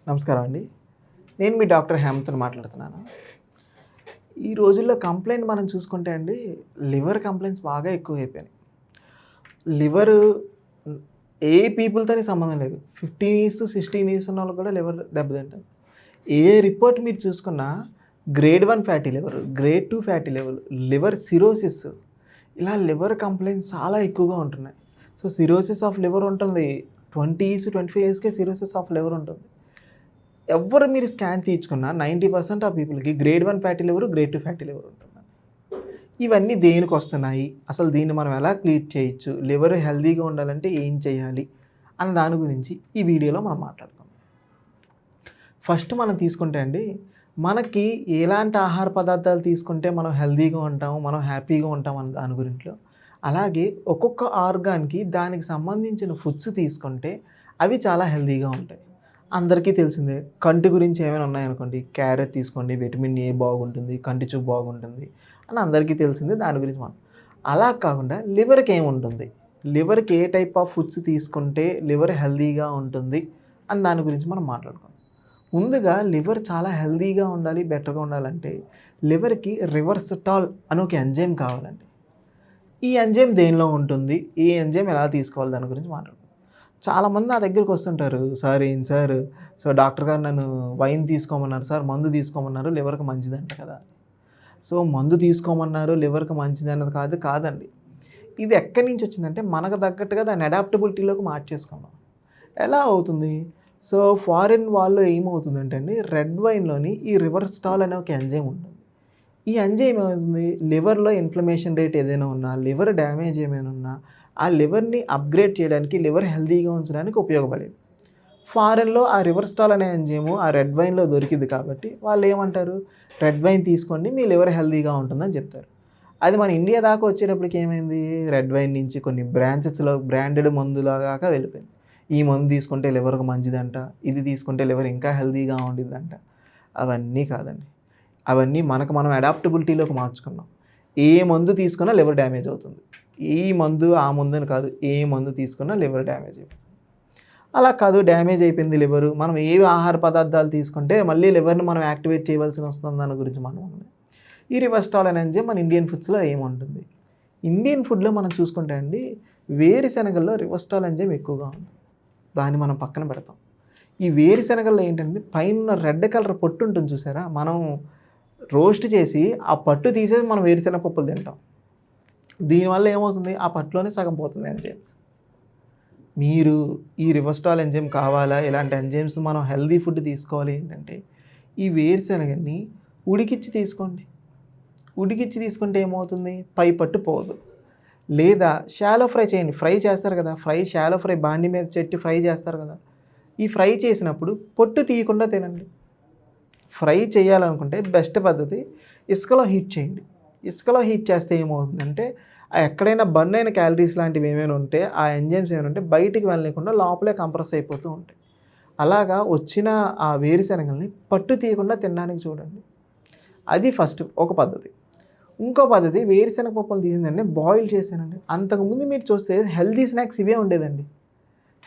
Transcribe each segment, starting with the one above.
నమస్కారం అండి. నేను మీ డాక్టర్ హేమంత్‌ని మాట్లాడుతున్నాను. ఈ రోజుల్లో కంప్లెయింట్ మనం చూసుకుంటే అండి, లివర్ కంప్లెయింట్స్ బాగా ఎక్కువైపోయినాయి. లివరు హ్మ్, ఏ పీపుల్‌తోని సంబంధం లేదు. 15 ఇయర్స్, 16 ఇయర్స్ ఉన్నోళ్ళకి కూడా లివర్ దెబ్బతింటుంది. ఏ రిపోర్ట్ మీరు చూసుకున్నా grade 1 fatty liver, grade 2 fatty liver cirrhosis ఇలా లివర్ కంప్లెయింట్స్ చాలా ఎక్కువగా ఉంటున్నాయి. సో, సిరోసిస్ ఆఫ్ లివర్ ఉంటుంది. 20 ఇయర్స్, 25 ఇయర్స్‌కే సిరోసిస్ ఆఫ్ లివర్ ఉంటుంది. ఎవ్వరు మీరు స్కాన్ తీయించుకున్నా 90% ఆఫ్ పీపుల్‌కి grade 1 fatty liver, grade 2 fatty liver ఉంటుందండి. ఇవన్నీ దేనికొస్తున్నాయి? అసలు దీన్ని మనం ఎలా ట్రీట్ చేయొచ్చు? లివర్ హెల్తీగా ఉండాలంటే ఏం చేయాలి? అన్న దాని గురించి ఈ వీడియోలో మనం మాట్లాడుకుందాం. ఫస్ట్ మనం తీసుకుంటే అండి, మనకి ఎలాంటి ఆహార పదార్థాలు తీసుకుంటే మనం హెల్తీగా ఉంటాము, మనం హ్యాపీగా ఉంటాం అన్న దాని గురింట్లో. అలాగే ఒక్కొక్క ఆర్గాన్‌కి దానికి సంబంధించిన ఫుడ్స్ తీసుకుంటే అవి చాలా హెల్తీగా ఉంటాయి. అందరికీ తెలిసిందే. కంటి గురించి ఏమైనా ఉన్నాయనుకోండి, క్యారెట్ తీసుకోండి, విటమిన్ ఏ బాగుంటుంది, కంటి చూపు బాగుంటుంది అని అందరికీ తెలిసిందే. దాని గురించి మనం అలా కాకుండా లివర్‌కి ఏముంటుంది? లివర్‌కి ఏ టైప్ ఆఫ్ ఫుడ్స్ తీసుకుంటే లివర్ హెల్తీగా ఉంటుంది అని దాని గురించి మనం మాట్లాడుకుందాం. ముందుగా లివర్ చాలా హెల్తీగా ఉండాలి, బెటర్‌గా ఉండాలంటే లివర్‌కి రివర్సిటాల్ అని ఒక ఎంజైమ్ కావాలండి. ఈ ఎంజైమ్ దేనిలో ఉంటుంది? ఈ ఎంజైమ్ ఎలా తీసుకోవాలి? దాని గురించి మాట్లాడుకుందాం. చాలామంది నా దగ్గరికి వస్తుంటారు. సార్ ఏంటి సార్, సో డాక్టర్ గారు నన్ను వైన్ తీసుకోమన్నారు సార్, మందు తీసుకోమన్నారు, లివర్‌కి మంచిదంట కదా! సో మందు తీసుకోమన్నారు, లివర్‌కి మంచిది అన్నది కాదండి. ఇది ఎక్కడి నుంచి వచ్చిందంటే మనకు తగ్గట్టుగా దాన్ని అడాప్టబిలిటీలోకి మార్చేసుకున్నాం. ఎలా అవుతుంది? సో ఫారిన్ వాళ్ళు ఏమవుతుందంటే అండి, రెడ్ వైన్‌లోని ఈ రివర్సిటాల్ అనే ఒక ఎంజైమ్ ఉంటుంది. ఈ ఎంజైమ్ ఏమవుతుంది? లివర్‌లో ఇన్‌ఫ్లమేషన్ రేట్ ఏదైనా ఉన్నా, లివర్ డ్యామేజ్ ఏమైనా ఉన్నా, ఆ లివర్‌ని అప్‌గ్రేడ్ చేయడానికి, లివర్ హెల్తీగా ఉంచడానికి ఉపయోగపడేది. ఫారెన్‌లో ఆ రివర్సిటాల్ అనే ఎంజైము ఆ రెడ్ వైన్‌లో దొరికింది కాబట్టి వాళ్ళేమంటారు? రెడ్ వైన్ తీసుకోండి, మీ లివర్ హెల్తీగా ఉంటుందని చెప్తారు. అది మన ఇండియా దాకా వచ్చేటప్పటికి ఏమైంది? రెడ్ వైన్ నుంచి కొన్ని బ్రాంచెస్‌లో బ్రాండెడ్ మందుల దాకా వెళ్ళిపోయింది. ఈ మందు తీసుకుంటే లివర్‌కి మంచిదంట, ఇది తీసుకుంటే లివర్ ఇంకా హెల్తీగా ఉండిద్దంట. అవన్నీ కాదండి. అవన్నీ మనకు మనం అడాప్టబిలిటీలోకి మార్చుకున్నాం. ఏ మందు తీసుకున్నా లివర్ డ్యామేజ్ అవుతుంది. ఈ మందు, ఆ మందని కాదు. ఏ మందు తీసుకున్నా లివర్ డ్యామేజ్ అయిపోతుంది. అలా కాదు, డ్యామేజ్ అయిపోయింది లివరు. మనం ఏవి ఆహార పదార్థాలు తీసుకుంటే మళ్ళీ లివర్‌ని మనం యాక్టివేట్ చేయవలసి వస్తుంది దాని గురించి మనం ఈ రివర్సిటాల్ అనే ఎంజైమ్ మన ఇండియన్ ఫుడ్స్‌లో ఏముంటుంది? ఇండియన్ ఫుడ్‌లో మనం చూసుకుంటే అండి, వేరుశెనగల్లో రివర్సిటాల్ ఎంజైమ్ ఎక్కువగా ఉంది. దాన్ని మనం పక్కన పెడతాం. ఈ వేరుశెనగల్లో ఏంటంటే పైన రెడ్ కలర్ పొట్టు ఉంటుంది చూసారా? మనం రోస్ట్ చేసి ఆ పట్టు తీసేసి మనం వేరుశెనగ పప్పులు తింటాం. దీనివల్ల ఏమవుతుంది? ఆ పట్టులోనే సగం పోతుంది ఎంజైమ్స్. మీరు ఈ రివర్సిటాల్ ఎంజైమ్ కావాలా? ఇలాంటి ఎంజైమ్స్ మనం హెల్తీ ఫుడ్ తీసుకోవాలి ఏంటంటే, ఈ వేరుశెనగని ఉడికిచ్చి తీసుకోండి. ఉడికిచ్చి తీసుకుంటే ఏమవుతుంది? పై పట్టు పోదు. లేదా షాలో ఫ్రై చేయండి. ఫ్రై చేస్తారు కదా! షాలో ఫ్రై బాండీ మీద పెట్టి ఫ్రై చేస్తారు కదా! ఈ ఫ్రై చేసినప్పుడు పొట్టు తీయకుండా తినండి. ఫ్రై చేయాలనుకుంటే బెస్ట్ పద్ధతి ఇసుకలో హీట్ చేయండి. ఇసుకలో హీట్ చేస్తే ఏమవుతుందంటే, ఎక్కడైనా బర్న్ అయిన క్యాలరీస్ లాంటివి ఏమైనా ఉంటే, ఆ ఎంజైమ్స్ ఏమైనా ఉంటే బయటికి వెళ్ళనీయకుండా లోపలే కంప్రెస్ అయిపోతూ ఉంటాయి. అలాగా వచ్చిన ఆ వేరుశెనగల్ని పట్టు తీయకుండా తినడానికి చూడండి. అది ఫస్ట్ ఒక పద్ధతి. ఇంకో పద్ధతి వేరుశెనగ పప్పులు తీసిందండి బాయిల్ చేశానండి. అంతకుముందు మీరు చూస్తే హెల్తీ స్నాక్స్ ఇవే ఉండేదండి.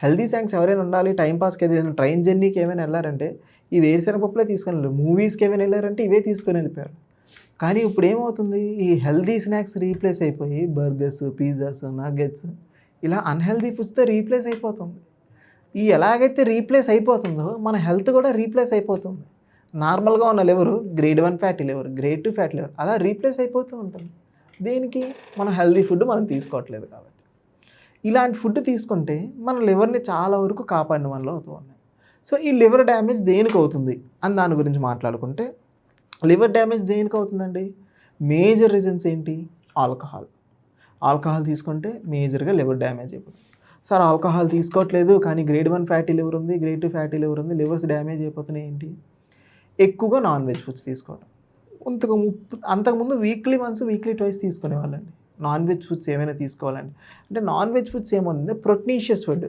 హెల్తీ స్నాక్స్ ఎవరైనా ఉండాలి టైం పాస్‌కి ఏదైనా ట్రైన్ జర్నీకి ఏమైనా వెళ్ళారంటే ఈ వేరుశెనగ పప్పులే తీసుకొని వెళ్ళారు. మూవీస్‌కి ఏమైనా వెళ్ళారంటే ఇవే తీసుకొని వెళ్ళిపోయారు. కానీ ఇప్పుడు ఏమవుతుంది? ఈ హెల్తీ స్నాక్స్ రీప్లేస్ అయిపోయి బర్గర్స్, పిజ్జాస్, నగ్గెట్స్ ఇలా అన్‌హెల్తీ ఫుడ్స్‌తో రీప్లేస్ అయిపోతుంది. ఈ ఎలాగైతే రీప్లేస్ అయిపోతుందో మన హెల్త్ కూడా రీప్లేస్ అయిపోతుంది. నార్మల్‌గా ఉన్న liver grade 1 fatty liver, grade 2 fatty liver అలా రీప్లేస్ అయిపోతూ ఉంటుంది. దేనికి? మనం హెల్తీ ఫుడ్ మనం తీసుకోవట్లేదు కాబట్టి. ఇలాంటి ఫుడ్ తీసుకుంటే మన లివర్‌ని చాలా వరకు కాపాడిన వాళ్ళం అవుతూ ఉన్నాం. సో ఈ లివర్ డ్యామేజ్ దేనికవుతుంది అని దాని గురించి మాట్లాడుకుంటే, లివర్ డ్యామేజ్ దేనికవుతుందండి? మేజర్ రీజన్స్ ఏంటి? ఆల్కహాల్. ఆల్కహాల్ తీసుకుంటే మేజర్‌గా లివర్ డ్యామేజ్ అయిపోతుంది. సార్ ఆల్కహాల్ తీసుకోవట్లేదు కానీ గ్రేడ్ 1 ఫ్యాటీ లివర్ ఉంది, గ్రేడ్ 2 ఫ్యాటీ లివర్ ఉంది, లివర్స్ డ్యామేజ్ అయిపోతున్నాయి ఏంటి? ఎక్కువగా నాన్ వెజ్ ఫుడ్స్ తీసుకోవడం. అంతకుముందు వీక్లీ వన్స్, వీక్లీ ట్వైస్ తీసుకునేవాళ్ళండి. నాన్ వెజ్ ఫుడ్స్ ఏమైనా తీసుకోవాలండి. అంటే నాన్ వెజ్ ఫుడ్స్ ఏముంది proteinaceous food,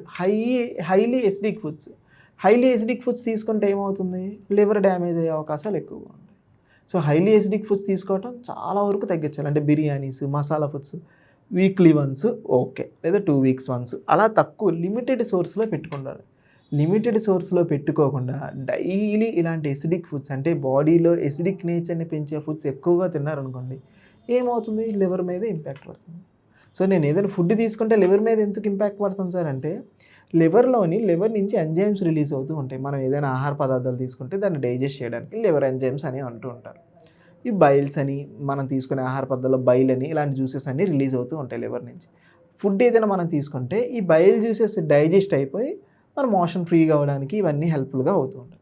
highly acidic foods. Highly acidic foods తీసుకుంటే ఏమవుతుంది? లివర్ డ్యామేజ్ అయ్యే అవకాశాలు ఎక్కువగా ఉంటాయి. సో హైలీ ఎసిడిక్ ఫుడ్స్ తీసుకోవటం చాలా వరకు తగ్గించాలి. అంటే biryanis, masala foods weekly once okay. లేదా 2 వీక్స్ వన్స్ అలా తక్కువ లిమిటెడ్ సోర్స్‌లో పెట్టుకుండాలి. లిమిటెడ్ సోర్స్‌లో పెట్టుకోకుండా డైలీ ఇలాంటి ఎసిడిక్ ఫుడ్స్ అంటే బాడీలో ఎసిడిక్ నేచర్‌ని పెంచే ఫుడ్స్ ఎక్కువగా తిన్నారనుకోండి, ఏమవుతుంది? లివర్ మీద ఇంపాక్ట్ పడుతుంది. సో, నేను ఏదైనా ఫుడ్ తీసుకుంటే లివర్ మీద ఎందుకు ఇంపాక్ట్ పడుతుంది సార్ అంటే, లివర్ నుంచి ఎంజైమ్స్ రిలీజ్ అవుతూ ఉంటాయి. మనం ఏదైనా ఆహార పదార్థాలు తీసుకుంటే దాన్ని డైజెస్ట్ చేయడానికి లివర్ ఎంజైమ్స్ అని అంటూ ఉంటారు. ఈ బైల్స్ అని, మనం తీసుకునే ఆహార పదార్థాల్లో బైల్ అని ఇలాంటి జ్యూసెస్ అన్నీ రిలీజ్ అవుతూ ఉంటాయి లివర్ నుంచి. ఫుడ్ ఏదైనా మనం తీసుకుంటే ఈ బైల్ జ్యూసెస్ డైజెస్ట్ అయిపోయి మన మోషన్ ఫ్రీగా అవ్వడానికి ఇవన్నీ హెల్ప్‌ఫుల్‌గా అవుతూ ఉంటాయి.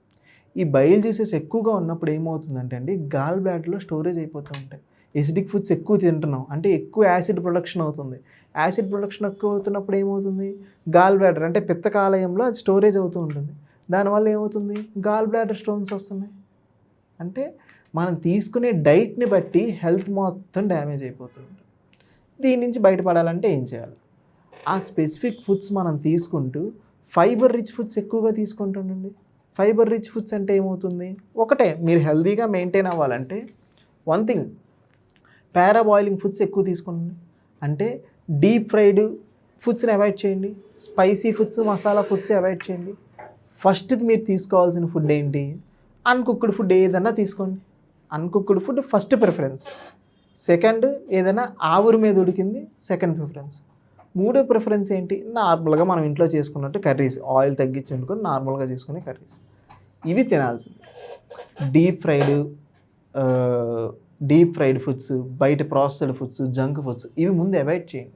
ఈ బైల్ జ్యూసెస్ ఎక్కువగా ఉన్నప్పుడు ఏమవుతుందంటే అండి, గాల్ బ్లాడర్‌లో స్టోరేజ్ అయిపోతూ ఉంటాయి. ఎసిడిక్ ఫుడ్స్ ఎక్కువ తింటున్నాం అంటే ఎక్కువ యాసిడ్ ప్రొడక్షన్ అవుతుంది. యాసిడ్ ప్రొడక్షన్ ఎక్కువ అవుతున్నప్పుడు ఏమవుతుంది? గాల్ బ్లాడర్ అంటే పిత్త కాలేయంలో అది స్టోరేజ్ అవుతూ ఉంటుంది. దానివల్ల ఏమవుతుంది? గాల్ బ్లాడర్ స్టోన్స్ వస్తున్నాయి. అంటే మనం తీసుకునే డైట్‌ని బట్టి హెల్త్ మొత్తం డ్యామేజ్ అయిపోతూ ఉంటుంది. దీని నుంచి బయటపడాలంటే ఏం చేయాలి? ఆ స్పెసిఫిక్ ఫుడ్స్ మనం తీసుకుంటూ ఫైబర్ రిచ్ ఫుడ్స్ ఎక్కువగా తీసుకుంటుండండి. ఫైబర్ రిచ్ ఫుడ్స్ అంటే ఏమవుతుంది? ఒకటే, మీరు హెల్తీగా మెయింటైన్ అవ్వాలంటే వన్ థింగ్, పారాబాయిలింగ్ ఫుడ్స్ ఎక్కువ తీసుకోండి. అంటే డీప్ ఫ్రైడ్ ఫుడ్స్‌ని అవాయిడ్ చేయండి. Spicy foods, masala foods avoid చేయండి. ఫస్ట్ మీరు తీసుకోవాల్సిన ఫుడ్ ఏంటి? అన్‌కుక్డ్ ఫుడ్ ఏదన్నా తీసుకోండి. Uncooked food first preference. Second ఏదైనా ఆవిరి మీద ఉడికింది సెకండ్ ప్రిఫరెన్స్. మూడో ప్రిఫరెన్స్ ఏంటి? నార్మల్‌గా మనం ఇంట్లో చేసుకున్నట్టు కర్రీస్. ఆయిల్ తగ్గించి వండుకొని నార్మల్‌గా చేసుకునే కర్రీస్. ఇవి తినాల్సింది. Deep fried deep fried foods, బయట ప్రాసెస్డ్ ఫుడ్స్, జంక్ ఫుడ్స్ ఇవి ముందు అవాయిడ్ చేయండి.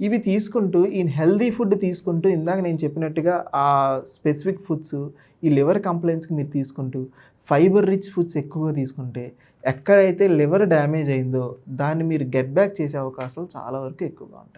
ఇవి తీసుకుంటూ ఈ హెల్తీ ఫుడ్ తీసుకుంటూ ఇందాక నేను చెప్పినట్టుగా ఆ స్పెసిఫిక్ ఫుడ్స్ ఈ లివర్ కంప్లైంట్స్‌కి మీరు తీసుకుంటూ ఫైబర్ రిచ్ ఫుడ్స్ ఎక్కువగా తీసుకుంటే ఎక్కడైతే లివర్ డ్యామేజ్ అయిందో దాన్ని మీరు గెట్ బ్యాక్ చేసే అవకాశాలు చాలా వరకు ఎక్కువగా ఉంటాయి.